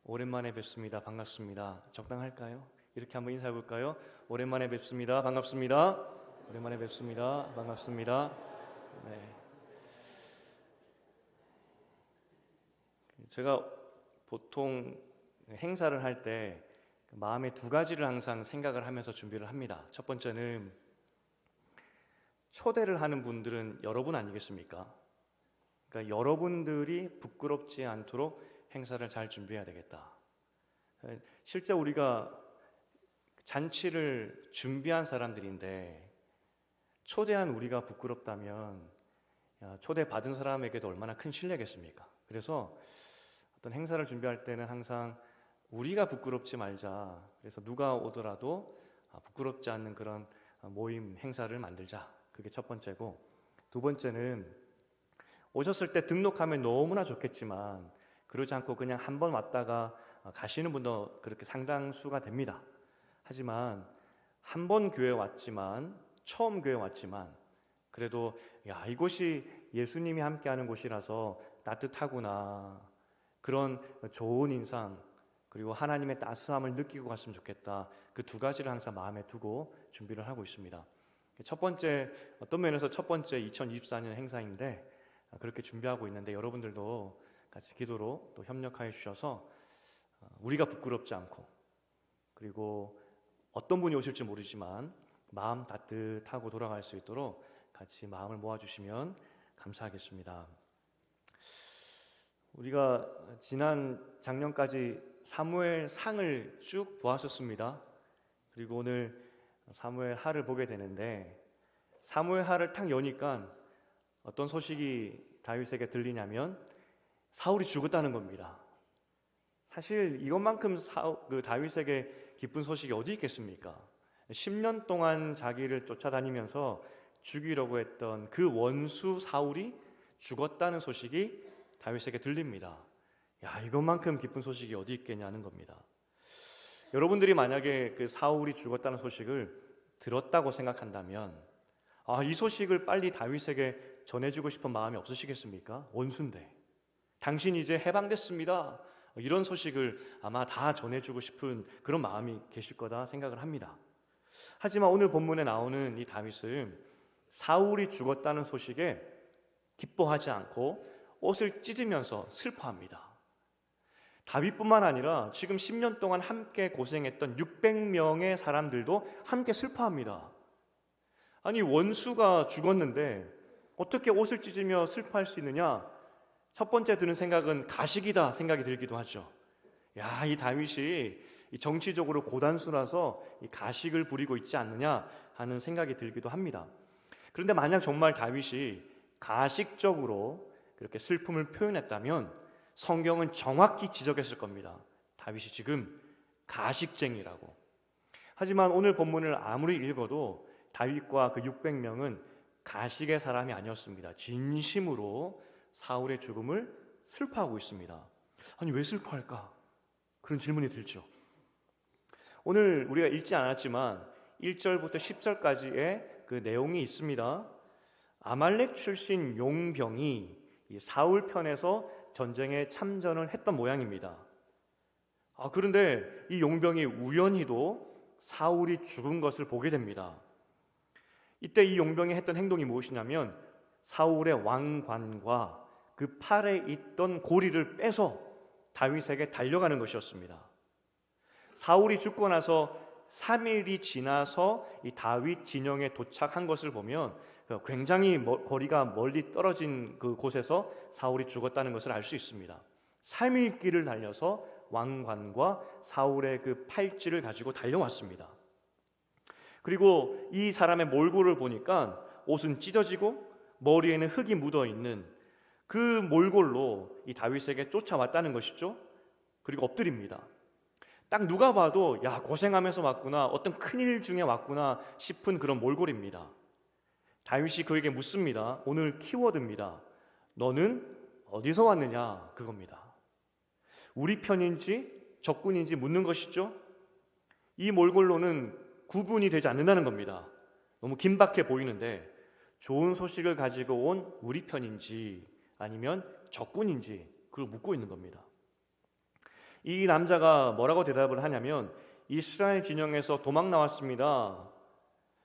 오랜만에 뵙습니다. 반갑습니다. 적당할까요? 이렇게 한번 인사해 볼까요? 오랜만에 뵙습니다. 반갑습니다. 오랜만에 뵙습니다. 반갑습니다. 네. 제가 보통 행사를 할 때 마음에 두 가지를 항상 생각을 하면서 준비를 합니다. 첫 번째는 초대를 하는 분들은 여러분 아니겠습니까? 그러니까 여러분들이 부끄럽지 않도록 행사를 잘 준비해야 되겠다. 실제 우리가 잔치를 준비한 사람들인데 초대한 우리가 부끄럽다면 초대 받은 사람에게도 얼마나 큰 신뢰겠습니까? 그래서 어떤 행사를 준비할 때는 항상 우리가 부끄럽지 말자. 그래서 누가 오더라도 부끄럽지 않는 그런 모임 행사를 만들자. 그게 첫 번째고, 두 번째는 오셨을 때 등록하면 너무나 좋겠지만 그러지 않고 그냥 한 번 왔다가 가시는 분도 그렇게 상당수가 됩니다. 하지만 한 번 교회 왔지만, 처음 교회 왔지만 그래도 이곳이 예수님이 함께하는 곳이라서 따뜻하구나, 그런 좋은 인상, 그리고 하나님의 따스함을 느끼고 갔으면 좋겠다. 그 두 가지를 항상 마음에 두고 준비를 하고 있습니다. 첫 번째, 어떤 면에서 첫 번째 2024년 행사인데 그렇게 준비하고 있는데, 여러분들도 같이 기도로 또 협력하여 주셔서 우리가 부끄럽지 않고, 그리고 어떤 분이 오실지 모르지만 마음 따뜻하고 돌아갈 수 있도록 같이 마음을 모아주시면 감사하겠습니다. 우리가 지난 작년까지 사무엘 상을 쭉 보았었습니다. 그리고 오늘 사무엘 하를 보게 되는데, 사무엘 하를 딱 여니까 어떤 소식이 다윗에게 들리냐면 사울이 죽었다는 겁니다. 사실 이것만큼 다윗에게 기쁜 소식이 어디 있겠습니까? 10년 동안 자기를 쫓아다니면서 죽이려고 했던 그 원수 사울이 죽었다는 소식이 다윗에게 들립니다. 이것만큼 기쁜 소식이 어디 있겠냐는 겁니다. 여러분들이 만약에 그 사울이 죽었다는 소식을 들었다고 생각한다면 이 소식을 빨리 다윗에게 전해주고 싶은 마음이 없으시겠습니까? 원수인데 당신이 이제 해방됐습니다, 이런 소식을 아마 다 전해주고 싶은 그런 마음이 계실 거다 생각을 합니다. 하지만 오늘 본문에 나오는 이 다윗은 사울이 죽었다는 소식에 기뻐하지 않고 옷을 찢으면서 슬퍼합니다. 다윗뿐만 아니라 지금 10년 동안 함께 고생했던 600명의 사람들도 함께 슬퍼합니다. 아니, 원수가 죽었는데 어떻게 옷을 찢으며 슬퍼할 수 있느냐? 첫 번째 드는 생각은 가식이다 생각이 들기도 하죠. 이 다윗이 정치적으로 고단수라서 이 가식을 부리고 있지 않느냐 하는 생각이 들기도 합니다. 그런데 만약 정말 다윗이 가식적으로 그렇게 슬픔을 표현했다면 성경은 정확히 지적했을 겁니다. 다윗이 지금 가식쟁이라고. 하지만 오늘 본문을 아무리 읽어도 다윗과 그 600명은 가식의 사람이 아니었습니다. 진심으로 사울의 죽음을 슬퍼하고 있습니다. 아니, 왜 슬퍼할까? 그런 질문이 들죠. 오늘 우리가 읽지 않았지만 1절부터 10절까지의 그 내용이 있습니다. 아말렉 출신 용병이 이 사울 편에서 전쟁에 참전을 했던 모양입니다. 그런데 이 용병이 우연히도 사울이 죽은 것을 보게 됩니다. 이때 이 용병이 했던 행동이 무엇이냐면 사울의 왕관과 그 팔에 있던 고리를 빼서 다윗에게 달려가는 것이었습니다. 사울이 죽고 나서 3일이 지나서 이 다윗 진영에 도착한 것을 보면 굉장히 거리가 멀리 떨어진 그 곳에서 사울이 죽었다는 것을 알 수 있습니다. 3일 길을 달려서 왕관과 사울의 그 팔찌를 가지고 달려왔습니다. 그리고 이 사람의 몰골을 보니까 옷은 찢어지고 머리에는 흙이 묻어있는 그 몰골로 이 다윗에게 쫓아왔다는 것이죠. 그리고 엎드립니다. 딱 누가 봐도 고생하면서 왔구나, 어떤 큰일 중에 왔구나 싶은 그런 몰골입니다. 다윗이 그에게 묻습니다. 오늘 키워드입니다. 너는 어디서 왔느냐, 그겁니다. 우리 편인지 적군인지 묻는 것이죠. 이 몰골로는 구분이 되지 않는다는 겁니다. 너무 긴박해 보이는데 좋은 소식을 가지고 온 우리 편인지 아니면 적군인지 그걸 묻고 있는 겁니다. 이 남자가 뭐라고 대답을 하냐면 이스라엘 진영에서 도망 나왔습니다.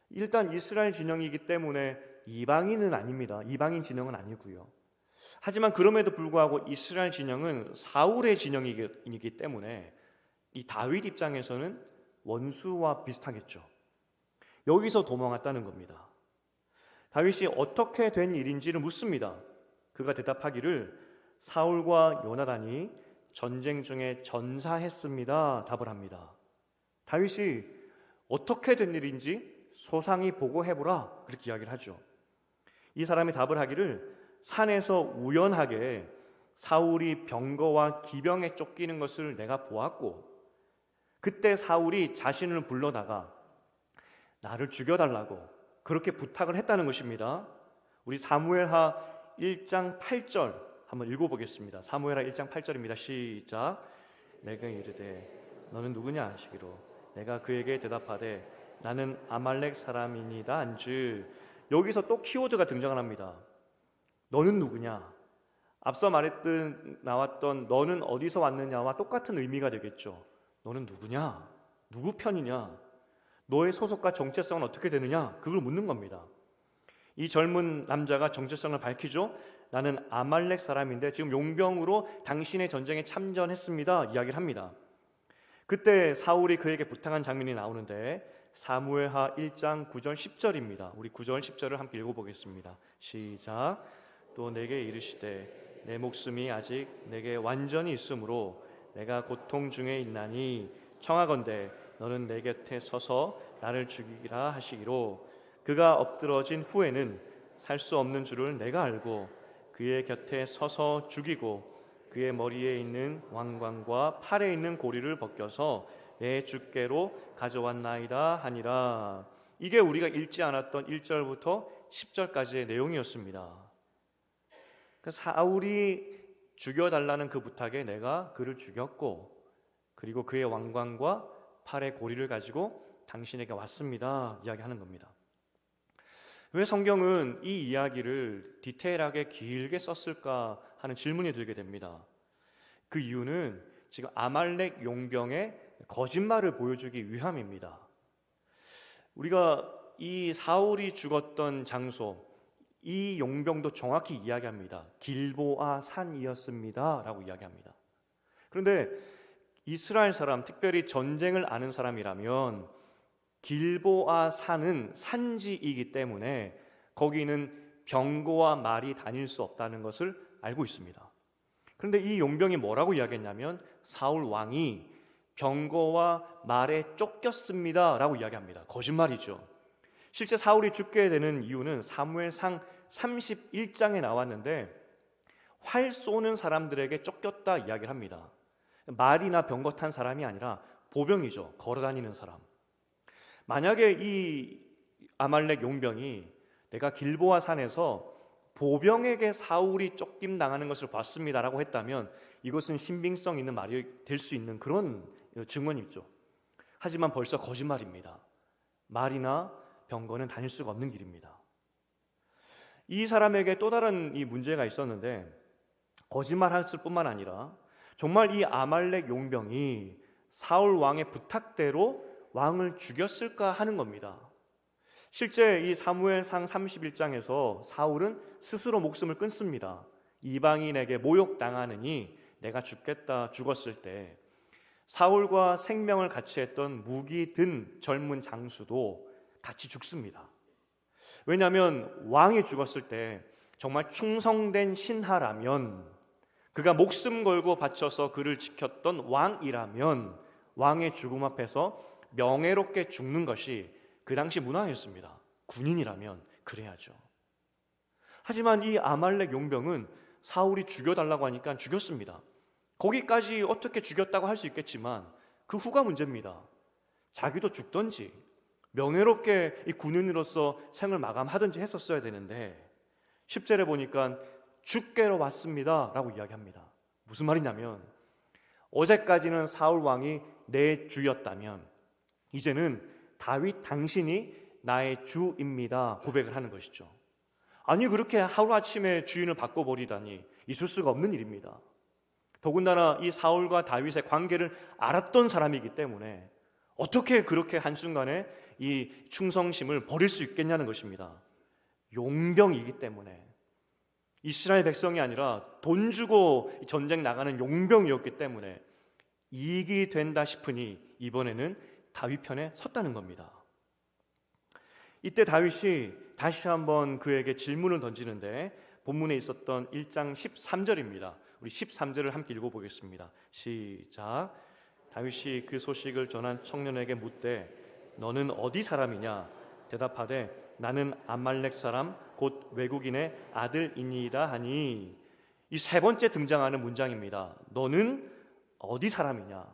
일단 이스라엘 진영이기 때문에 이방인은 아닙니다. 이방인 진영은 아니고요. 하지만 그럼에도 불구하고 이스라엘 진영은 사울의 진영이기 때문에 이 다윗 입장에서는 원수와 비슷하겠죠. 여기서 도망왔다는 겁니다. 다윗이 어떻게 된 일인지를 묻습니다. 그가 대답하기를 사울과 요나단이 전쟁 중에 전사했습니다. 답을 합니다. 다윗이 어떻게 된 일인지 소상히 보고해보라 그렇게 이야기를 하죠. 이 사람이 답을 하기를 산에서 우연하게 사울이 병거와 기병에 쫓기는 것을 내가 보았고 그때 사울이 자신을 불러다가 나를 죽여달라고 그렇게 부탁을 했다는 것입니다. 우리 사무엘하 1장 8절 한번 읽어보겠습니다. 사무엘하 1장 8절입니다. 시작. 내가 이르되 너는 누구냐 하시기로 내가 그에게 대답하되 나는 아말렉 사람이니이다 한즉 여기서 또 키워드가 등장을 합니다. 너는 누구냐? 앞서 나왔던 너는 어디서 왔느냐와 똑같은 의미가 되겠죠. 너는 누구냐? 누구 편이냐? 너의 소속과 정체성은 어떻게 되느냐? 그걸 묻는 겁니다. 이 젊은 남자가 정체성을 밝히죠. 나는 아말렉 사람인데 지금 용병으로 당신의 전쟁에 참전했습니다. 이야기를 합니다. 그때 사울이 그에게 부탁한 장면이 나오는데 사무엘하 1장 9절 10절입니다. 우리 9절 10절을 함께 읽어보겠습니다. 시작. 또 내게 이르시되 내 목숨이 아직 내게 완전히 있으므로 내가 고통 중에 있나니 청하건대 너는 내 곁에 서서 나를 죽이라 하시기로 그가 엎드러진 후에는 살 수 없는 줄을 내가 알고 그의 곁에 서서 죽이고 그의 머리에 있는 왕관과 팔에 있는 고리를 벗겨서 내 주께로 가져왔나이다 하니라. 이게 우리가 읽지 않았던 1절부터 10절까지의 내용이었습니다. 사울이 죽여달라는 그 부탁에 내가 그를 죽였고 그리고 그의 왕관과 팔의 고리를 가지고 당신에게 왔습니다. 이야기하는 겁니다. 왜 성경은 이 이야기를 디테일하게 길게 썼을까 하는 질문이 들게 됩니다. 그 이유는 지금 아말렉 용병의 거짓말을 보여주기 위함입니다. 우리가 이 사울이 죽었던 장소, 이 용병도 정확히 이야기합니다. 길보아 산이었습니다 라고 이야기합니다. 그런데 이스라엘 사람, 특별히 전쟁을 아는 사람이라면 길보아 산은 산지이기 때문에 거기는 병거와 말이 다닐 수 없다는 것을 알고 있습니다. 그런데 이 용병이 뭐라고 이야기했냐면 사울 왕이 병거와 말에 쫓겼습니다 라고 이야기합니다. 거짓말이죠. 실제 사울이 죽게 되는 이유는 사무엘상 31장에 나왔는데 활 쏘는 사람들에게 쫓겼다 이야기를 합니다. 말이나 병거 탄 사람이 아니라 보병이죠. 걸어다니는 사람. 만약에 이 아말렉 용병이 내가 길보아 산에서 보병에게 사울이 쫓김 당하는 것을 봤습니다라고 했다면 이것은 신빙성 있는 말이 될 수 있는 그런 증언이죠. 하지만 벌써 거짓말입니다. 말이나 병거는 다닐 수가 없는 길입니다. 이 사람에게 또 다른 이 문제가 있었는데 거짓말했을 뿐만 아니라 정말 이 아말렉 용병이 사울 왕의 부탁대로 왕을 죽였을까 하는 겁니다. 실제 이 사무엘상 31장에서 사울은 스스로 목숨을 끊습니다. 이방인에게 모욕당하느니 내가 죽었을 때 사울과 생명을 같이 했던 무기 든 젊은 장수도 같이 죽습니다. 왜냐하면 왕이 죽었을 때 정말 충성된 신하라면, 그가 목숨 걸고 바쳐서 그를 지켰던 왕이라면 왕의 죽음 앞에서 명예롭게 죽는 것이 그 당시 문화였습니다. 군인이라면 그래야죠. 하지만 이 아말렉 용병은 사울이 죽여달라고 하니까 죽였습니다. 거기까지 어떻게 죽였다고 할 수 있겠지만 그 후가 문제입니다. 자기도 죽던지 명예롭게 이 군인으로서 생을 마감하든지 했었어야 되는데 10절에 보니까 주께로 왔습니다 라고 이야기합니다. 무슨 말이냐면 어제까지는 사울 왕이 내 주였다면 이제는 다윗 당신이 나의 주입니다 고백을 하는 것이죠. 아니 그렇게 하루아침에 주인을 바꿔버리다니 있을 수가 없는 일입니다. 더군다나 이 사울과 다윗의 관계를 알았던 사람이기 때문에 어떻게 그렇게 한순간에 이 충성심을 버릴 수 있겠냐는 것입니다. 용병이기 때문에. 이스라엘 백성이 아니라 돈 주고 전쟁 나가는 용병이었기 때문에 이익이 된다 싶으니 이번에는 다윗 편에 섰다는 겁니다. 이때 다윗이 다시 한번 그에게 질문을 던지는데 본문에 있었던 1장 13절입니다. 우리 13절을 함께 읽어보겠습니다. 시작. 다윗이 그 소식을 전한 청년에게 묻되 너는 어디 사람이냐? 대답하되 나는 아말렉 사람 곧 외국인의 아들이니이다 하니, 이 세 번째 등장하는 문장입니다. 너는 어디 사람이냐?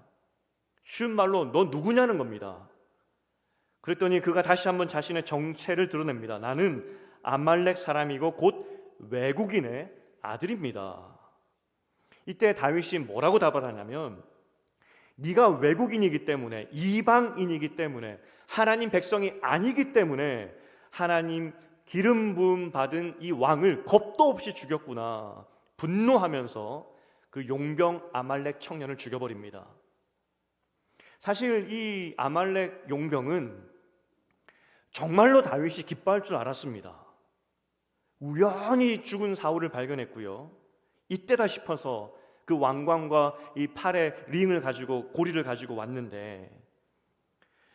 쉬운 말로 너 누구냐는 겁니다. 그랬더니 그가 다시 한번 자신의 정체를 드러냅니다. 나는 아말렉 사람이고 곧 외국인의 아들입니다. 이때 다윗이 뭐라고 답을 하냐면, 네가 외국인이기 때문에, 이방인이기 때문에, 하나님 백성이 아니기 때문에 하나님 기름 부음 받은 이 왕을 겁도 없이 죽였구나. 분노하면서 그 용병 아말렉 청년을 죽여버립니다. 사실 이 아말렉 용병은 정말로 다윗이 기뻐할 줄 알았습니다. 우연히 죽은 사울을 발견했고요. 이때다 싶어서 그 왕관과 이 팔에 링을 가지고, 고리를 가지고 왔는데,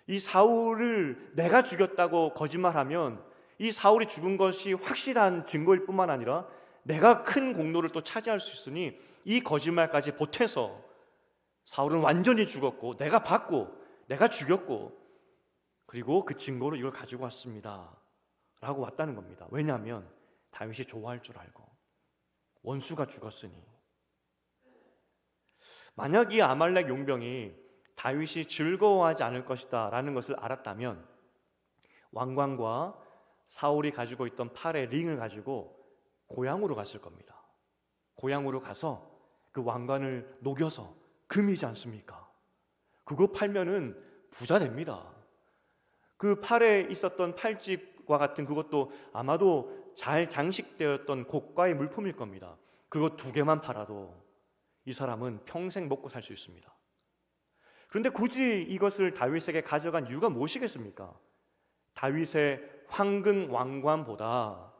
이 사울을 내가 죽였다고 거짓말하면 이 사울이 죽은 것이 확실한 증거일 뿐만 아니라 내가 큰 공로를 또 차지할 수 있으니 이 거짓말까지 보태서 사울은 완전히 죽었고 내가 받고 내가 죽였고, 그리고 그 증거로 이걸 가지고 왔습니다 라고 왔다는 겁니다. 왜냐하면 다윗이 좋아할 줄 알고, 원수가 죽었으니. 만약 이 아말렉 용병이 다윗이 즐거워하지 않을 것이다 라는 것을 알았다면 왕관과 사울이 가지고 있던 팔의 링을 가지고 고향으로 갔을 겁니다. 고향으로 가서 그 왕관을 녹여서, 금이지 않습니까? 그거 팔면은 부자 됩니다. 그 팔에 있었던 팔찌와 같은 그것도 아마도 잘 장식되었던 고가의 물품일 겁니다. 그거 2개만 팔아도 이 사람은 평생 먹고 살 수 있습니다. 그런데 굳이 이것을 다윗에게 가져간 이유가 무엇이겠습니까? 다윗의 황금 왕관보다,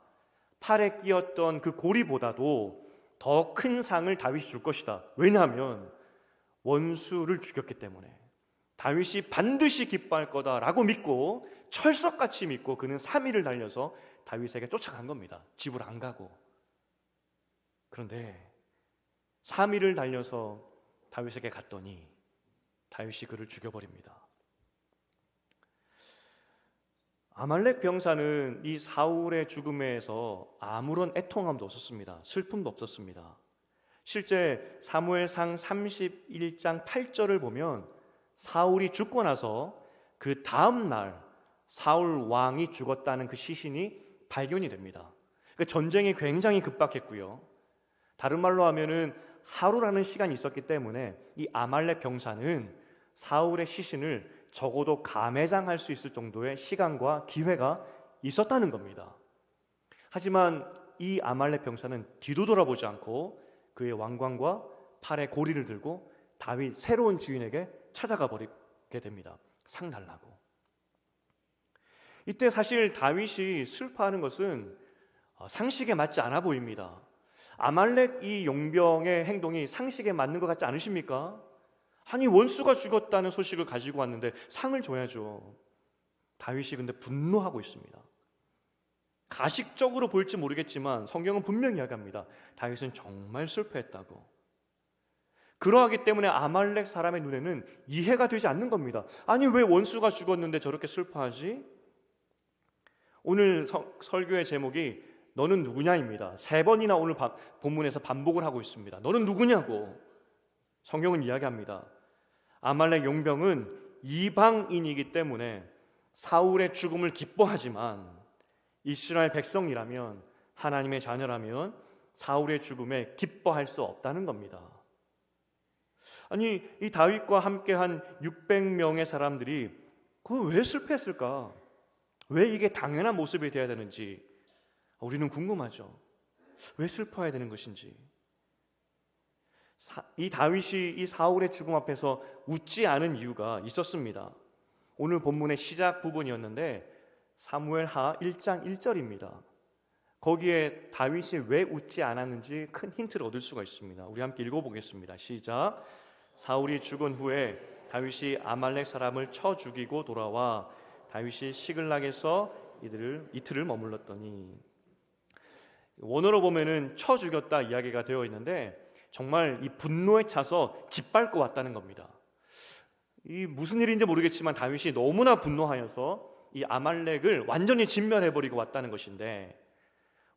팔에 끼었던 그 고리보다도 더 큰 상을 다윗이 줄 것이다. 왜냐하면 원수를 죽였기 때문에 다윗이 반드시 기뻐할 거다라고 믿고, 철석같이 믿고 그는 3일을 달려서 다윗에게 쫓아간 겁니다. 집을 안 가고. 그런데 3일을 달려서 다윗에게 갔더니 다윗이 그를 죽여버립니다. 아말렉 병사는 이 사울의 죽음에서 아무런 애통함도 없었습니다. 슬픔도 없었습니다. 실제 사무엘상 31장 8절을 보면 사울이 죽고 나서 그 다음 날 사울 왕이 죽었다는 그 시신이 발견이 됩니다. 그러니까 전쟁이 굉장히 급박했고요. 다른 말로 하면은 하루라는 시간이 있었기 때문에 이 아말렉 병사는 사울의 시신을 적어도 감회장할 수 있을 정도의 시간과 기회가 있었다는 겁니다. 하지만 이 아말렉 병사는 뒤도 돌아보지 않고 그의 왕관과 팔에 고리를 들고 다윗 새로운 주인에게 찾아가 버리게 됩니다. 상 달라고. 이때 사실 다윗이 슬퍼하는 것은 상식에 맞지 않아 보입니다. 아말렉 이 용병의 행동이 상식에 맞는 것 같지 않으십니까? 아니, 원수가 죽었다는 소식을 가지고 왔는데 상을 줘야죠. 다윗이 근데 분노하고 있습니다. 가식적으로 보일지 모르겠지만 성경은 분명히 이야기합니다. 다윗은 정말 슬퍼했다고. 그러하기 때문에 아말렉 사람의 눈에는 이해가 되지 않는 겁니다. 아니, 왜 원수가 죽었는데 저렇게 슬퍼하지? 오늘 설교의 제목이 너는 누구냐입니다. 3번이나 오늘 본문에서 반복을 하고 있습니다. 너는 누구냐고. 성경은 이야기합니다. 아말렉 용병은 이방인이기 때문에 사울의 죽음을 기뻐하지만 이스라엘 백성이라면, 하나님의 자녀라면 사울의 죽음에 기뻐할 수 없다는 겁니다. 아니, 이 다윗과 함께한 600명의 사람들이 그거 왜 슬퍼했을까? 왜 이게 당연한 모습이 되어야 되는지 우리는 궁금하죠. 왜 슬퍼해야 되는 것인지. 이 다윗이 이 사울의 죽음 앞에서 웃지 않은 이유가 있었습니다. 오늘 본문의 시작 부분이었는데 사무엘하 1장 1절입니다. 거기에 다윗이 왜 웃지 않았는지 큰 힌트를 얻을 수가 있습니다. 우리 함께 읽어보겠습니다. 시작. 사울이 죽은 후에 다윗이 아말렉 사람을 쳐 죽이고 돌아와 다윗이 시글락에서 이틀을 머물렀더니, 원어로 보면은 쳐 죽였다 이야기가 되어 있는데 정말 이 분노에 차서 짓밟고 왔다는 겁니다. 이 무슨 일인지 모르겠지만 다윗이 너무나 분노하여서 이 아말렉을 완전히 진멸해버리고 왔다는 것인데,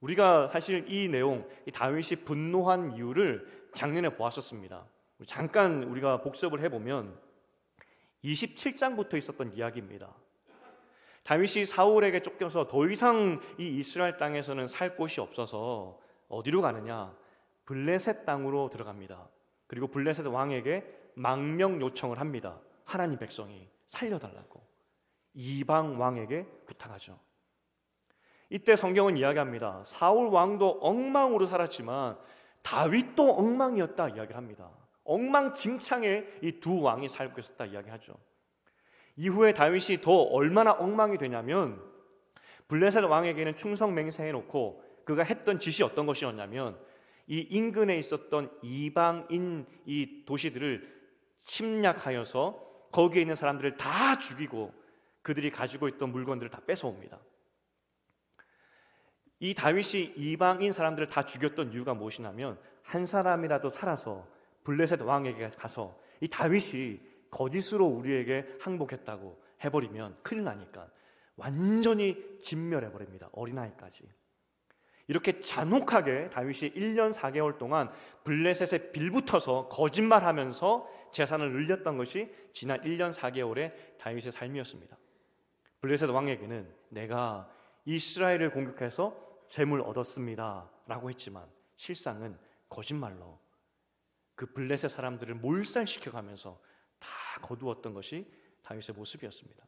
우리가 사실 이 내용, 이 다윗이 분노한 이유를 작년에 보았었습니다. 잠깐 우리가 복습을 해보면 27장부터 있었던 이야기입니다. 다윗이 사울에게 쫓겨서 더 이상 이 이스라엘 땅에서는 살 곳이 없어서 어디로 가느냐? 블레셋 땅으로 들어갑니다. 그리고 블레셋 왕에게 망명 요청을 합니다. 하나님 백성이 살려달라고 이방 왕에게 부탁하죠. 이때 성경은 이야기합니다. 사울 왕도 엉망으로 살았지만 다윗도 엉망이었다 이야기를 합니다. 엉망진창의 이 두 왕이 살고 있었다 이야기하죠. 이후에 다윗이 더 얼마나 엉망이 되냐면, 블레셋 왕에게는 충성 맹세해 놓고 그가 했던 짓이 어떤 것이었냐면, 이 인근에 있었던 이방인 이 도시들을 침략하여서 거기에 있는 사람들을 다 죽이고 그들이 가지고 있던 물건들을 다 뺏어옵니다. 이 다윗이 이방인 사람들을 다 죽였던 이유가 무엇이냐면, 한 사람이라도 살아서 블레셋 왕에게 가서 이 다윗이 거짓으로 우리에게 항복했다고 해버리면 큰일 나니까 완전히 진멸해버립니다. 어린아이까지. 이렇게 잔혹하게 다윗이 1년 4개월 동안 블레셋에 빌붙어서 거짓말하면서 재산을 늘렸던 것이 지난 1년 4개월의 다윗의 삶이었습니다. 블레셋 왕에게는 내가 이스라엘을 공격해서 재물 얻었습니다 라고 했지만 실상은 거짓말로 그 블레셋 사람들을 몰살시켜가면서 다 거두었던 것이 다윗의 모습이었습니다.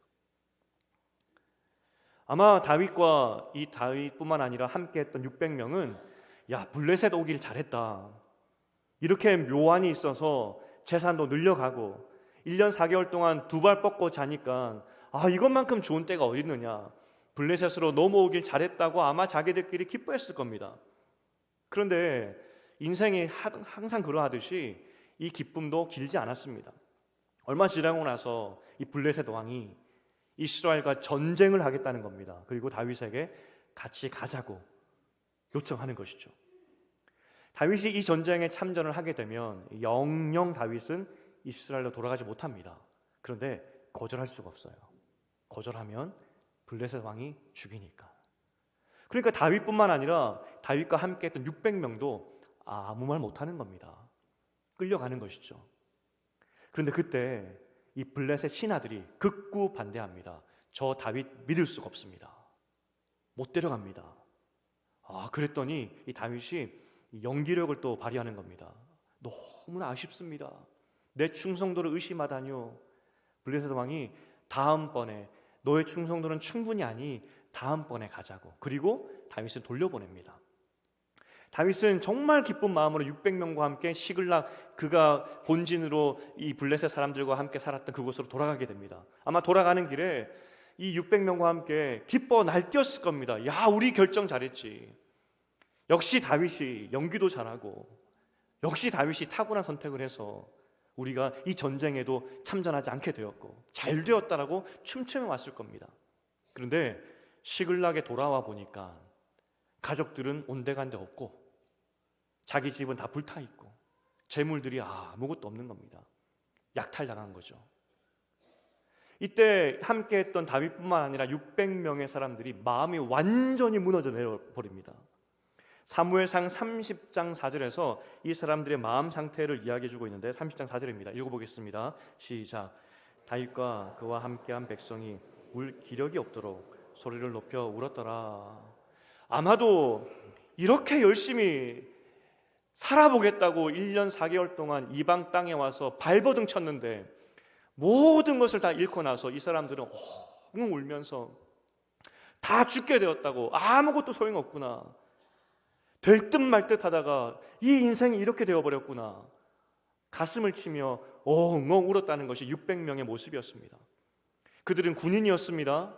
아마 다윗과 이 다윗뿐만 아니라 함께했던 600명은 야, 블레셋 오길 잘했다, 이렇게 묘안이 있어서 재산도 늘려가고 1년 4개월 동안 두 발 뻗고 자니까 이것만큼 좋은 때가 어디 있느냐, 블레셋으로 넘어오길 잘했다고 아마 자기들끼리 기뻐했을 겁니다. 그런데 인생이 항상 그러하듯이 이 기쁨도 길지 않았습니다. 얼마 지나고 나서 이 블레셋 왕이 이스라엘과 전쟁을 하겠다는 겁니다. 그리고 다윗에게 같이 가자고 요청하는 것이죠. 다윗이 이 전쟁에 참전을 하게 되면 영영 다윗은 이스라엘로 돌아가지 못합니다. 그런데 거절할 수가 없어요. 거절하면 블레셋 왕이 죽이니까. 그러니까 다윗뿐만 아니라 다윗과 함께했던 600명도 아무 말 못하는 겁니다. 끌려가는 것이죠. 그런데 그때 이 블레셋 신하들이 극구 반대합니다. 저 다윗 믿을 수가 없습니다. 못 데려갑니다. 그랬더니 이 다윗이 연기력을 또 발휘하는 겁니다. 너무나 아쉽습니다. 내 충성도를 의심하다니요. 블레셋 왕이 다음번에 너의 충성도는 충분히 아니 다음번에 가자고. 그리고 다윗을 돌려보냅니다. 다윗은 정말 기쁜 마음으로 600명과 함께 시글락, 그가 본진으로 이 블레셋 사람들과 함께 살았던 그곳으로 돌아가게 됩니다. 아마 돌아가는 길에 이 600명과 함께 기뻐 날뛰었을 겁니다. 야, 우리 결정 잘했지. 역시 다윗이 연기도 잘하고, 역시 다윗이 탁월한 선택을 해서 우리가 이 전쟁에도 참전하지 않게 되었고 잘 되었다라고 춤추며 왔을 겁니다. 그런데 시글락에 돌아와 보니까 가족들은 온데간데 없고 자기 집은 다 불타 있고 재물들이 아무것도 없는 겁니다. 약탈당한 거죠. 이때 함께했던 다윗뿐만 아니라 600명의 사람들이 마음이 완전히 무너져 내려버립니다. 사무엘상 30장 4절에서 이 사람들의 마음 상태를 이야기해주고 있는데 30장 4절입니다. 읽어보겠습니다. 시작. 다윗과 그와 함께한 백성이 울 기력이 없도록 소리를 높여 울었더라. 아마도 이렇게 열심히 살아보겠다고 1년 4개월 동안 이방 땅에 와서 발버둥 쳤는데 모든 것을 다 잃고 나서 이 사람들은 엉엉 울면서 다 죽게 되었다고, 아무것도 소용없구나, 될 듯 말 듯 하다가 이 인생이 이렇게 되어버렸구나, 가슴을 치며 엉엉 울었다는 것이 600명의 모습이었습니다. 그들은 군인이었습니다.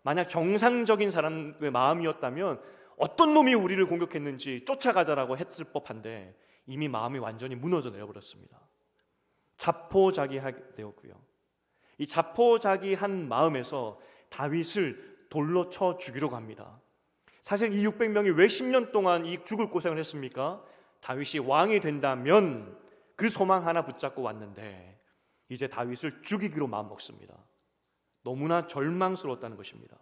만약 정상적인 사람의 마음이었다면 어떤 놈이 우리를 공격했는지 쫓아가자라고 했을 법한데 이미 마음이 완전히 무너져 내려버렸습니다. 자포자기하게 되었고요. 이 자포자기한 마음에서 다윗을 돌로 쳐 죽이려고 합니다. 사실 이 600명이 왜 10년 동안 이 죽을 고생을 했습니까? 다윗이 왕이 된다면 그 소망 하나 붙잡고 왔는데 이제 다윗을 죽이기로 마음먹습니다. 너무나 절망스러웠다는 것입니다.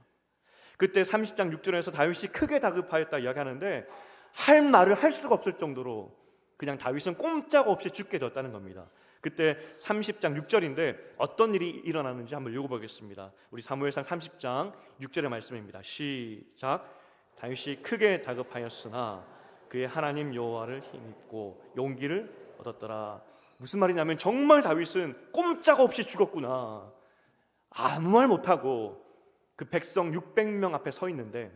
그때 30장 6절에서 다윗이 크게 다급하였다 이야기하는데 할 말을 할 수가 없을 정도로 그냥 다윗은 꼼짝없이 죽게 되었다는 겁니다. 그때 30장 6절인데 어떤 일이 일어나는지 한번 읽어보겠습니다. 우리 사무엘상 30장 6절의 말씀입니다. 시작. 다윗이 크게 다급하였으나 그의 하나님 여호와를 힘입고 용기를 얻었더라. 무슨 말이냐면 정말 다윗은 꼼짝없이 죽었구나. 아무 말 못하고 그 백성 600명 앞에 서 있는데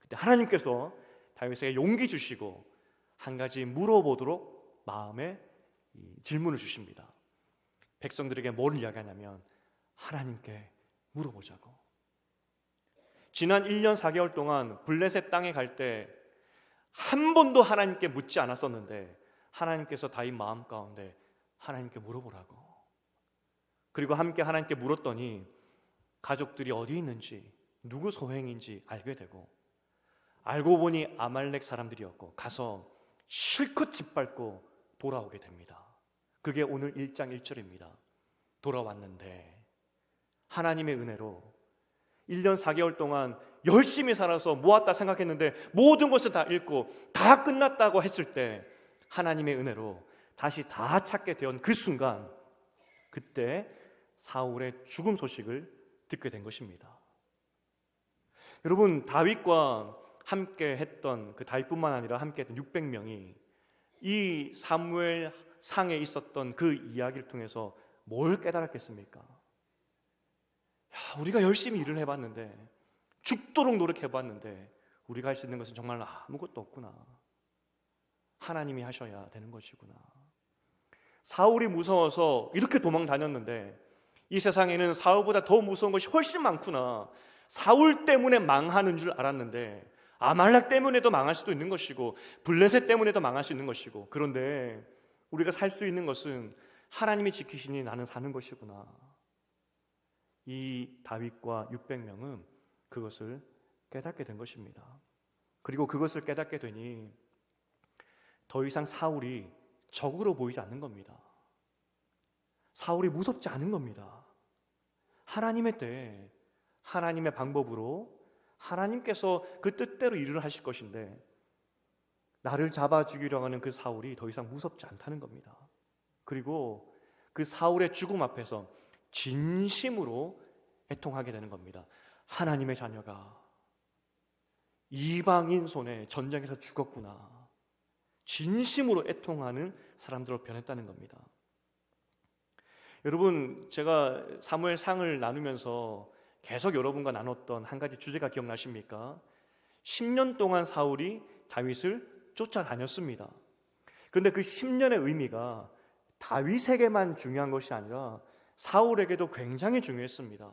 그때 하나님께서 다윗에게 용기 주시고 한 가지 물어보도록 마음에 질문을 주십니다. 백성들에게 뭘 이야기하냐면 하나님께 물어보자고. 지난 1년 4개월 동안 블레셋 땅에 갈 때 한 번도 하나님께 묻지 않았었는데 하나님께서 다윗 마음 가운데 하나님께 물어보라고. 그리고 함께 하나님께 물었더니 가족들이 어디 있는지 누구 소행인지 알게 되고 알고 보니 아말렉 사람들이었고 가서 실컷 짓밟고 돌아오게 됩니다. 그게 오늘 1장 1절입니다. 돌아왔는데 하나님의 은혜로 1년 4개월 동안 열심히 살아서 모았다 생각했는데 모든 것을 다 잃고 다 끝났다고 했을 때 하나님의 은혜로 다시 다 찾게 된 그 순간 그때 사울의 죽음 소식을 듣게 된 것입니다. 여러분, 다윗과 함께 했던 그 다윗뿐만 아니라 함께 했던 600명이 이 사무엘 상에 있었던 그 이야기를 통해서 뭘 깨달았겠습니까? 우리가 열심히 일을 해봤는데 죽도록 노력해봤는데 우리가 할 수 있는 것은 정말 아무것도 없구나. 하나님이 하셔야 되는 것이구나. 사울이 무서워서 이렇게 도망 다녔는데 이 세상에는 사울보다 더 무서운 것이 훨씬 많구나. 사울 때문에 망하는 줄 알았는데 아말렉 때문에도 망할 수도 있는 것이고 블레셋 때문에도 망할 수 있는 것이고 그런데 우리가 살 수 있는 것은 하나님이 지키시니 나는 사는 것이구나. 이 다윗과 600명은 그것을 깨닫게 된 것입니다. 그리고 그것을 깨닫게 되니 더 이상 사울이 적으로 보이지 않는 겁니다. 사울이 무섭지 않은 겁니다. 하나님의 때에 하나님의 방법으로 하나님께서 그 뜻대로 일을 하실 것인데 나를 잡아 죽이려고 하는 그 사울이 더 이상 무섭지 않다는 겁니다. 그리고 그 사울의 죽음 앞에서 진심으로 애통하게 되는 겁니다. 하나님의 자녀가 이방인 손에 전쟁에서 죽었구나. 진심으로 애통하는 사람들로 변했다는 겁니다. 여러분, 제가 사무엘상을 나누면서 계속 여러분과 나눴던 한 가지 주제가 기억나십니까? 10년 동안 사울이 다윗을 쫓아다녔습니다. 그런데 그 10년의 의미가 다윗에게만 중요한 것이 아니라 사울에게도 굉장히 중요했습니다.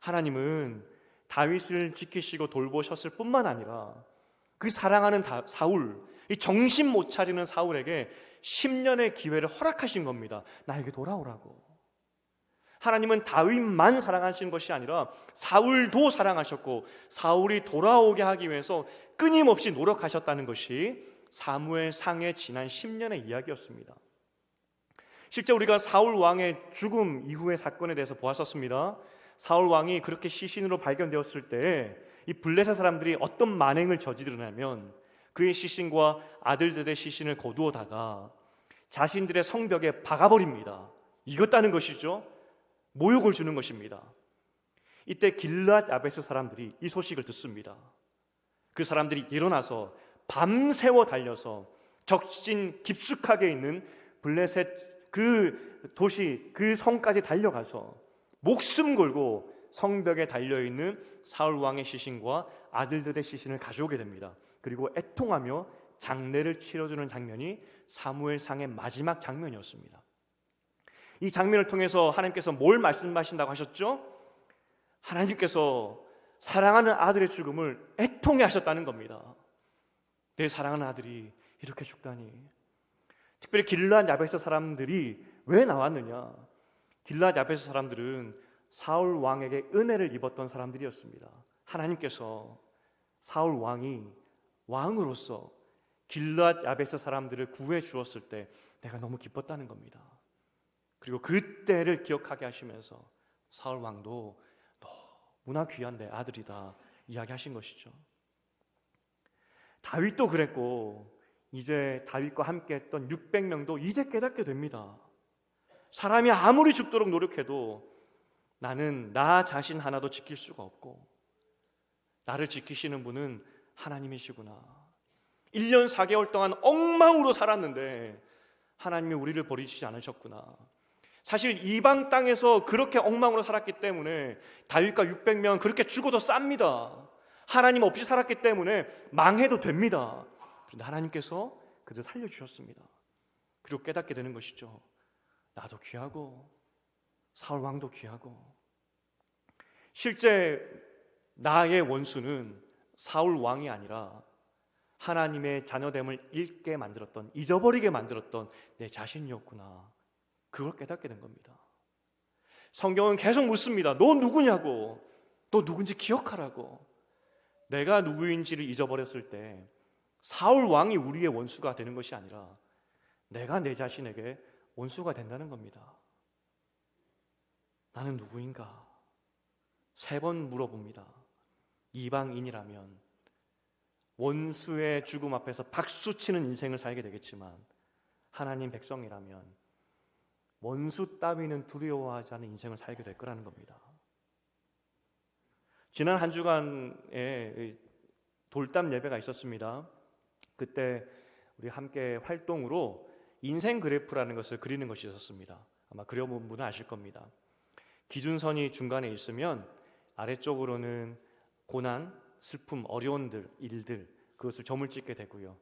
하나님은 다윗을 지키시고 돌보셨을 뿐만 아니라 그 사랑하는 사울, 이 정신 못 차리는 사울에게 10년의 기회를 허락하신 겁니다. 나에게 돌아오라고. 하나님은 다윗만 사랑하시는 것이 아니라 사울도 사랑하셨고 사울이 돌아오게 하기 위해서 끊임없이 노력하셨다는 것이 사무엘상의 지난 10년의 이야기였습니다. 실제 우리가 사울 왕의 죽음 이후의 사건에 대해서 보았었습니다. 사울 왕이 그렇게 시신으로 발견되었을 때 이 블레셋 사람들이 어떤 만행을 저지르냐면 그의 시신과 아들들의 시신을 거두어다가 자신들의 성벽에 박아버립니다. 이겼다는 것이죠. 모욕을 주는 것입니다. 이때 길르앗 야베스 사람들이 이 소식을 듣습니다. 그 사람들이 일어나서 밤새워 달려서 적진 깊숙하게 있는 블레셋 그 도시 그 성까지 달려가서 목숨 걸고 성벽에 달려있는 사울 왕의 시신과 아들들의 시신을 가져오게 됩니다. 그리고 애통하며 장례를 치러주는 장면이 사무엘상의 마지막 장면이었습니다. 이 장면을 통해서 하나님께서 뭘 말씀하신다고 하셨죠? 하나님께서 사랑하는 아들의 죽음을 애통해 하셨다는 겁니다. 내 사랑하는 아들이 이렇게 죽다니. 특별히 길르앗 야베스 사람들이 왜 나왔느냐? 길르앗 야베스 사람들은 사울 왕에게 은혜를 입었던 사람들이었습니다. 하나님께서 사울 왕이 왕으로서 길르앗 야베스 사람들을 구해 주었을 때 내가 너무 기뻤다는 겁니다. 그리고 그때를 기억하게 하시면서 사울 왕도 너무나 귀한 내 아들이다 이야기하신 것이죠. 다윗도 그랬고 이제 다윗과 함께 했던 600명도 이제 깨닫게 됩니다. 사람이 아무리 죽도록 노력해도 나는 나 자신 하나도 지킬 수가 없고 나를 지키시는 분은 하나님이시구나. 1년 4개월 동안 엉망으로 살았는데 하나님이 우리를 버리시지 않으셨구나. 사실 이방 땅에서 그렇게 엉망으로 살았기 때문에 다윗과 600명 그렇게 죽어도 쌉니다. 하나님 없이 살았기 때문에 망해도 됩니다. 그런데 하나님께서 그들 살려주셨습니다. 그리고 깨닫게 되는 것이죠. 나도 귀하고 사울 왕도 귀하고. 실제 나의 원수는 사울 왕이 아니라 하나님의 자녀됨을 잃게 만들었던, 잊어버리게 만들었던 내 자신이었구나. 그걸 깨닫게 된 겁니다. 성경은 계속 묻습니다. 너 누구냐고, 너 누군지 기억하라고. 내가 누구인지를 잊어버렸을 때 사울 왕이 우리의 원수가 되는 것이 아니라 내가 내 자신에게 원수가 된다는 겁니다. 나는 누구인가? 3번 물어봅니다. 이방인이라면 원수의 죽음 앞에서 박수치는 인생을 살게 되겠지만 하나님 백성이라면 원수 따위는 두려워하지 않는 인생을 살게 될 거라는 겁니다. 지난 한 주간에 돌담 예배가 있었습니다. 그때 우리 함께 활동으로 인생 그래프라는 것을 그리는 것이 있었습니다. 아마 그려본 분은 아실 겁니다. 기준선이 중간에 있으면 아래쪽으로는 고난, 슬픔, 어려운 일들, 그것을 점을 찍게 되고요.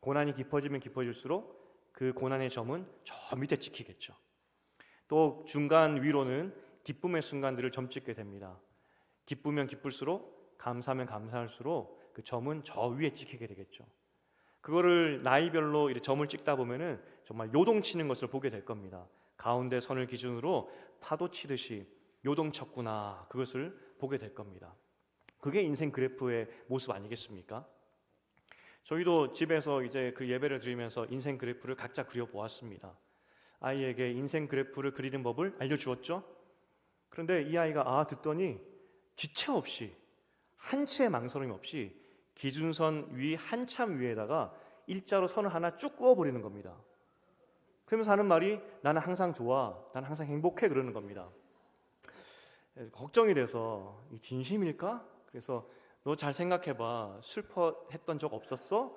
고난이 깊어지면 깊어질수록 그 고난의 점은 저 밑에 찍히겠죠. 또 중간 위로는 기쁨의 순간들을 점 찍게 됩니다. 기쁘면 기쁠수록, 감사하면 감사할수록 그 점은 저 위에 찍히게 되겠죠. 그거를 나이별로 이렇게 점을 찍다 보면은 정말 요동치는 것을 보게 될 겁니다. 가운데 선을 기준으로 파도 치듯이 요동쳤구나, 그것을 보게 될 겁니다. 그게 인생 그래프의 모습 아니겠습니까? 저희도 집에서 이제 그 예배를 드리면서 인생 그래프를 각자 그려보았습니다. 아이에게 인생 그래프를 그리는 법을 알려주었죠. 그런데 이 아이가 듣더니 지체 없이, 한치의 망설임 없이 기준선 위 한참 위에다가 일자로 선을 하나 쭉 그어버리는 겁니다. 그러면서 하는 말이 나는 항상 좋아, 나는 항상 행복해, 그러는 겁니다. 걱정이 돼서 이 진심일까? 그래서 너 잘 생각해봐, 슬퍼했던 적 없었어?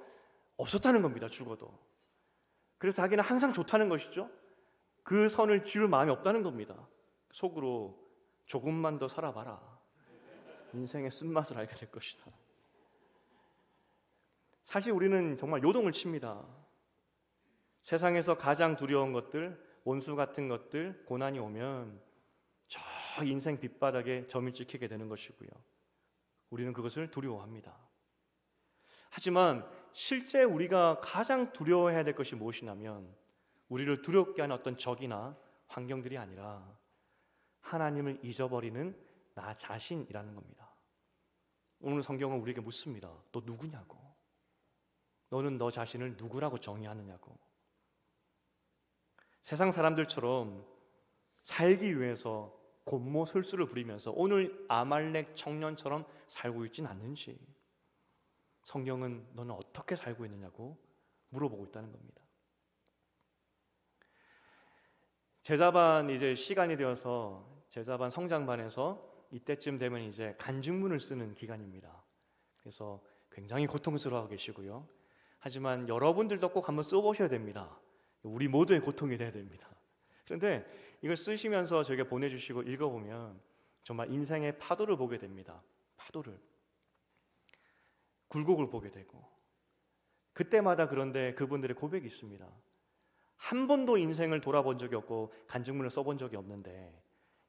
없었다는 겁니다. 죽어도. 그래서 자기는 항상 좋다는 것이죠. 그 선을 지울 마음이 없다는 겁니다. 속으로 조금만 더 살아봐라, 인생의 쓴맛을 알게 될 것이다. 사실 우리는 정말 요동을 칩니다. 세상에서 가장 두려운 것들, 원수 같은 것들, 고난이 오면 저 인생 뒷바닥에 점이 찍히게 되는 것이고요. 우리는 그것을 두려워합니다. 하지만 실제 우리가 가장 두려워해야 될 것이 무엇이냐면 우리를 두렵게 하는 어떤 적이나 환경들이 아니라 하나님을 잊어버리는 나 자신이라는 겁니다. 오늘 성경은 우리에게 묻습니다. 너 누구냐고. 너는 너 자신을 누구라고 정의하느냐고. 세상 사람들처럼 살기 위해서 곤모술수를 부리면서 오늘 아말렉 청년처럼 살고 있지는 않는지 성경은 너는 어떻게 살고 있느냐고 물어보고 있다는 겁니다. 제자반 이제 시간이 되어서 제자반 성장반에서 이때쯤 되면 이제 간증문을 쓰는 기간입니다. 그래서 굉장히 고통스러워하고 계시고요. 하지만 여러분들도 꼭 한번 써보셔야 됩니다. 우리 모두의 고통이 돼야 됩니다. 그런데 이걸 쓰시면서 저에게 보내주시고 읽어보면 정말 인생의 파도를 보게 됩니다. 파도를, 굴곡을 보게 되고 그때마다 그런데 그분들의 고백이 있습니다. 한 번도 인생을 돌아본 적이 없고 간증문을 써본 적이 없는데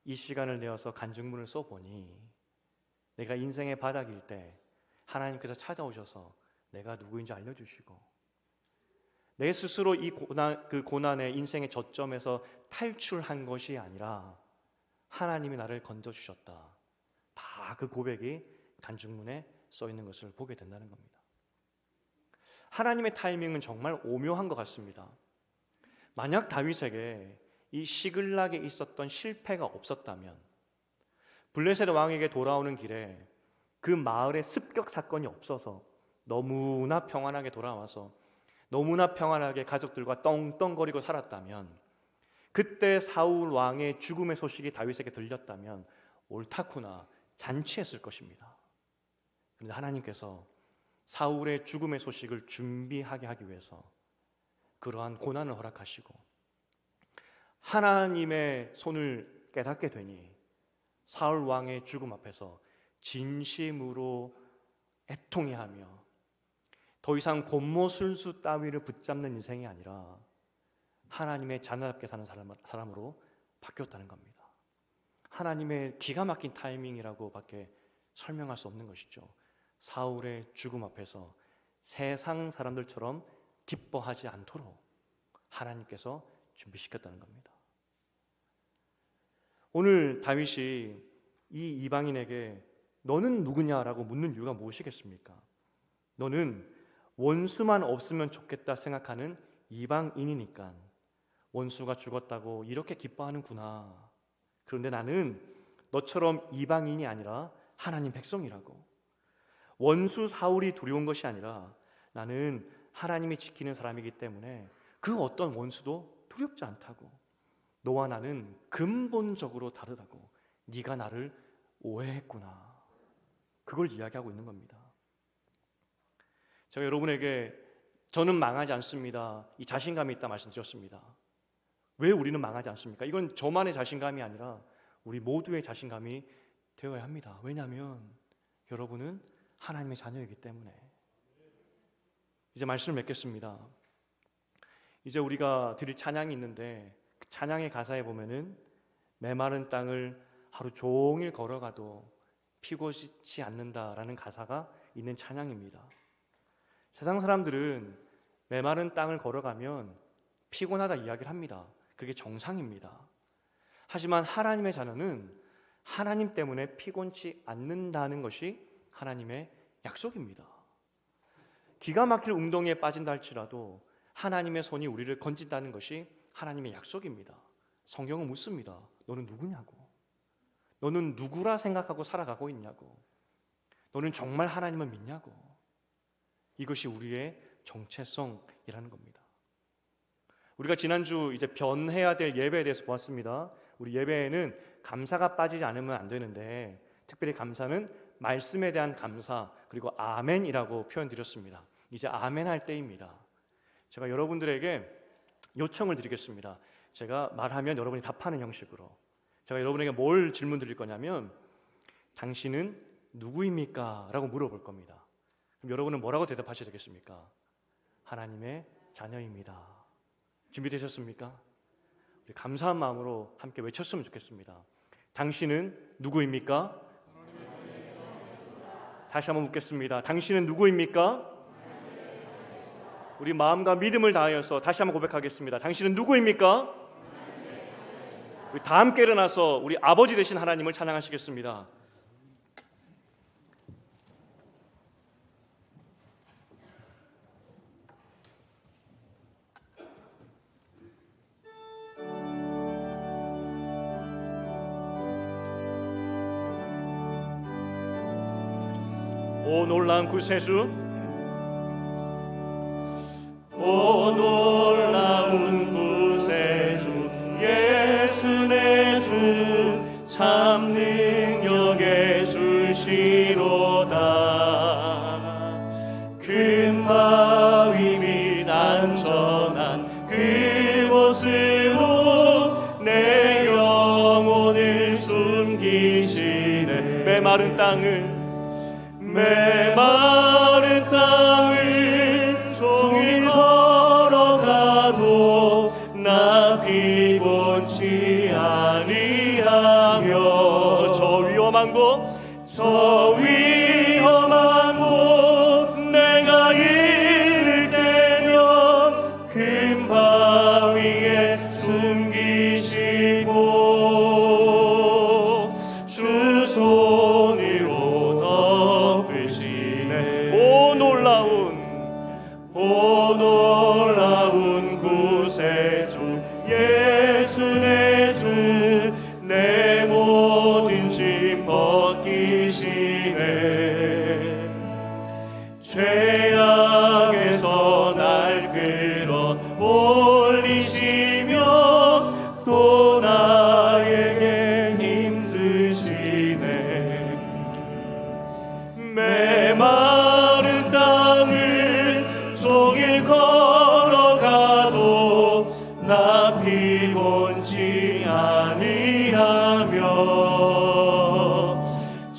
이 시간을 내어서 간증문을 써보니 내가 인생의 바닥일 때 하나님께서 찾아오셔서 내가 누구인지 알려주시고 내 스스로 이 고난의 인생의 저점에서 탈출한 것이 아니라 하나님이 나를 건져주셨다. 다 그 고백이 간증문에 써 있는 것을 보게 된다는 겁니다. 하나님의 타이밍은 정말 오묘한 것 같습니다. 만약 다윗에게 이 시글락에 있었던 실패가 없었다면 블레셋 왕에게 돌아오는 길에 그 마을에 습격 사건이 없어서 너무나 평안하게 돌아와서 너무나 평안하게 가족들과 떵떵거리고 살았다면, 그때 사울 왕의 죽음의 소식이 다윗에게 들렸다면 옳다구나 잔치했을 것입니다. 그런데 하나님께서 사울의 죽음의 소식을 준비하게 하기 위해서 그러한 고난을 허락하시고 하나님의 손을 깨닫게 되니 사울 왕의 죽음 앞에서 진심으로 애통해하며 더 이상 곤모술수 따위를 붙잡는 인생이 아니라 하나님의 자녀답게 사는 사람으로 바뀌었다는 겁니다. 하나님의 기가 막힌 타이밍이라고 밖에 설명할 수 없는 것이죠. 사울의 죽음 앞에서 세상 사람들처럼 기뻐하지 않도록 하나님께서 준비시켰다는 겁니다. 오늘 다윗이 이 이방인에게 너는 누구냐라고 묻는 이유가 무엇이겠습니까? 너는 원수만 없으면 좋겠다 생각하는 이방인이니까 원수가 죽었다고 이렇게 기뻐하는구나. 그런데 나는 너처럼 이방인이 아니라 하나님 백성이라고. 원수 사울이 두려운 것이 아니라 나는 하나님이 지키는 사람이기 때문에 그 어떤 원수도 두렵지 않다고. 너와 나는 근본적으로 다르다고. 네가 나를 오해했구나. 그걸 이야기하고 있는 겁니다. 제가 여러분에게 저는 망하지 않습니다, 이 자신감이 있다 말씀드렸습니다. 왜 우리는 망하지 않습니까? 이건 저만의 자신감이 아니라 우리 모두의 자신감이 되어야 합니다. 왜냐하면 여러분은 하나님의 자녀이기 때문에. 이제 말씀을 맺겠습니다. 이제 우리가 드릴 찬양이 있는데 그 찬양의 가사에 보면은 메마른 땅을 하루 종일 걸어가도 피곤치 않는다라는 가사가 있는 찬양입니다. 세상 사람들은 메마른 땅을 걸어가면 피곤하다 이야기를 합니다. 그게 정상입니다. 하지만 하나님의 자녀는 하나님 때문에 피곤치 않는다는 것이 하나님의 약속입니다. 기가 막힐 웅덩이에 빠진다 할지라도 하나님의 손이 우리를 건진다는 것이 하나님의 약속입니다. 성경은 묻습니다. 너는 누구냐고. 너는 누구라 생각하고 살아가고 있냐고. 너는 정말 하나님을 믿냐고. 이것이 우리의 정체성이라는 겁니다. 우리가 지난주 이제 변해야 될 예배에 대해서 보았습니다. 우리 예배에는 감사가 빠지지 않으면 안 되는데 특별히 감사는 말씀에 대한 감사 그리고 아멘이라고 표현드렸습니다. 이제 아멘 할 때입니다. 제가 여러분들에게 요청을 드리겠습니다. 제가 말하면 여러분이 답하는 형식으로. 제가 여러분에게 뭘 질문 드릴 거냐면 당신은 누구입니까? 라고 물어볼 겁니다. 그럼 여러분은 뭐라고 대답하셔야 되겠습니까? 하나님의 자녀입니다. 준비되셨습니까? 우리 감사한 마음으로 함께 외쳤으면 좋겠습니다. 당신은 누구입니까? 다시 한번 묻겠습니다. 당신은 누구입니까? 우리 마음과 믿음을 다하여서 다시 한번 고백하겠습니다. 당신은 누구입니까? 우리 다 함께 일어나서 우리 아버지 되신 하나님을 찬양하시겠습니다. 오 놀라운 구세주, 오 놀라운 구세주 예수 내 주 참 능력의 주시로다. 금마위 및 안전한 그곳으로 내 영혼을 숨기시네. 메마른 땅을 종일 걸어가도 아니하며 저 위험한 곳 내가 이를 때면 큰 바위에 숨기시고 주 손으로 덮으시네. 오 놀라운 구세주 예수 내 주 내 모든 짐 벗기시네. 죄악에서 날 끌어 올리시며 또 나에게 힘쓰시네. 메마른 땅을 종일 걸어가도 나 피곤치 아니하며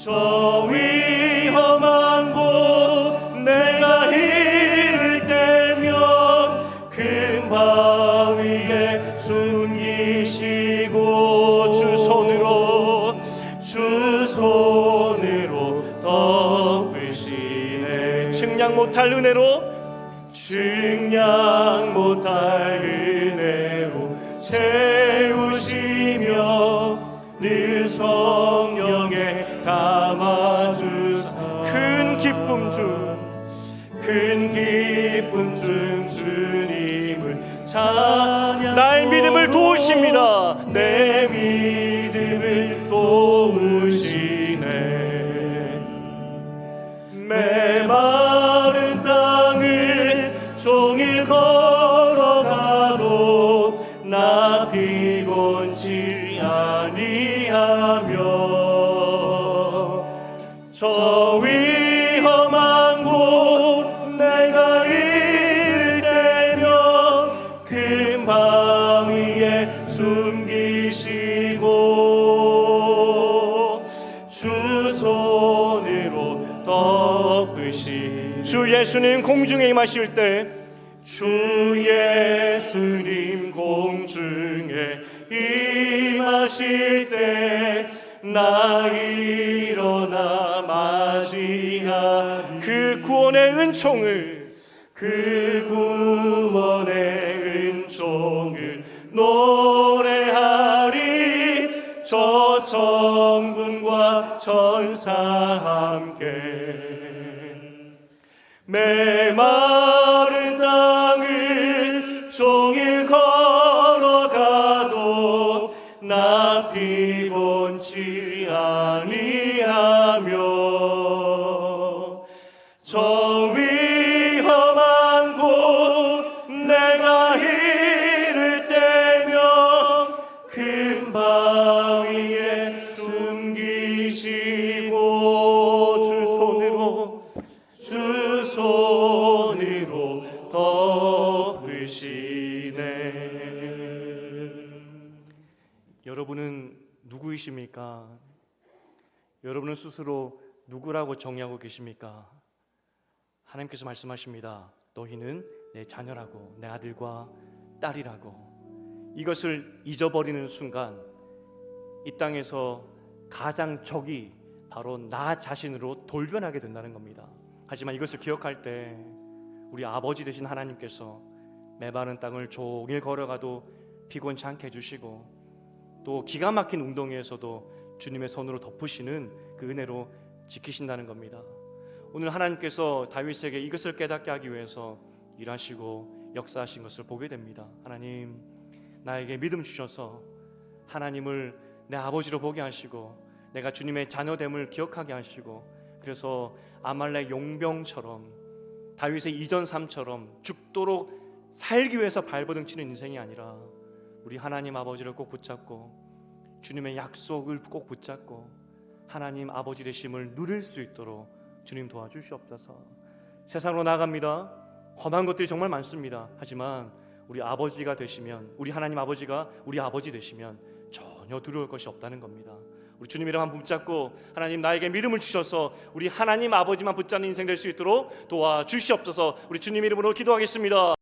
저 위험한 곳 내가 이를 때면 큰 바위에 숨기시고 주 손으로 덮으시네. 측량 못할 은혜로 채우시며 늘 성령에 감아주사 큰 기쁨 중 주님을 찬양. 나의 믿음을 도우십니다. 내 믿음을 도우시네. 메마른 땅을 종일 걸어가도 나 피곤치 아니하며 저 위험한 곳 내가 이를 때면 큰 바위에 숨기시고 주 손으로 덮으시. 주 예수님 공중에 임하실 때 주 예수님 공중에 임하실 때 나 일어나 맞이하리. 그 구원의 은총을 노래하리. 저 천군과 천사 함께 메마른 땅을 종일 걸어가도 나 피곤치 아니하며 저 위험한 곳 내가 이를 때면 큰 바위에 숨기시고 주 손으로 덮으시네. 여러분은 누구이십니까? 여러분은 스스로 누구라고 정의하고 계십니까? 하나님께서 말씀하십니다. 너희는 내 자녀라고, 내 아들과 딸이라고. 이것을 잊어버리는 순간 이 땅에서 가장 적이 바로 나 자신으로 돌변하게 된다는 겁니다. 하지만 이것을 기억할 때 우리 아버지 되신 하나님께서 메마른 땅을 종일 걸어가도 피곤치 않게 해주시고 또 기가 막힌 웅덩이에서도 주님의 손으로 덮으시는 그 은혜로 지키신다는 겁니다. 오늘 하나님께서 다윗에게 이것을 깨닫게 하기 위해서 일하시고 역사하신 것을 보게 됩니다. 하나님, 나에게 믿음 주셔서 하나님을 내 아버지로 보게 하시고 내가 주님의 자녀됨을 기억하게 하시고, 그래서 아말렉 용병처럼 다윗의 이전 삶처럼 죽도록 살기 위해서 발버둥 치는 인생이 아니라 우리 하나님 아버지를 꼭 붙잡고 주님의 약속을 꼭 붙잡고 하나님 아버지 되심을 누릴 수 있도록 주님 도와주시옵소서. 세상으로 나아갑니다. 험한 것들이 정말 많습니다. 하지만 우리 아버지가 되시면, 우리 하나님 아버지가 우리 아버지 되시면 전혀 두려울 것이 없다는 겁니다. 우리 주님 이름 한번 붙잡고 하나님 나에게 믿음을 주셔서 우리 하나님 아버지만 붙잡는 인생 될 수 있도록 도와주시옵소서. 우리 주님 이름으로 기도하겠습니다.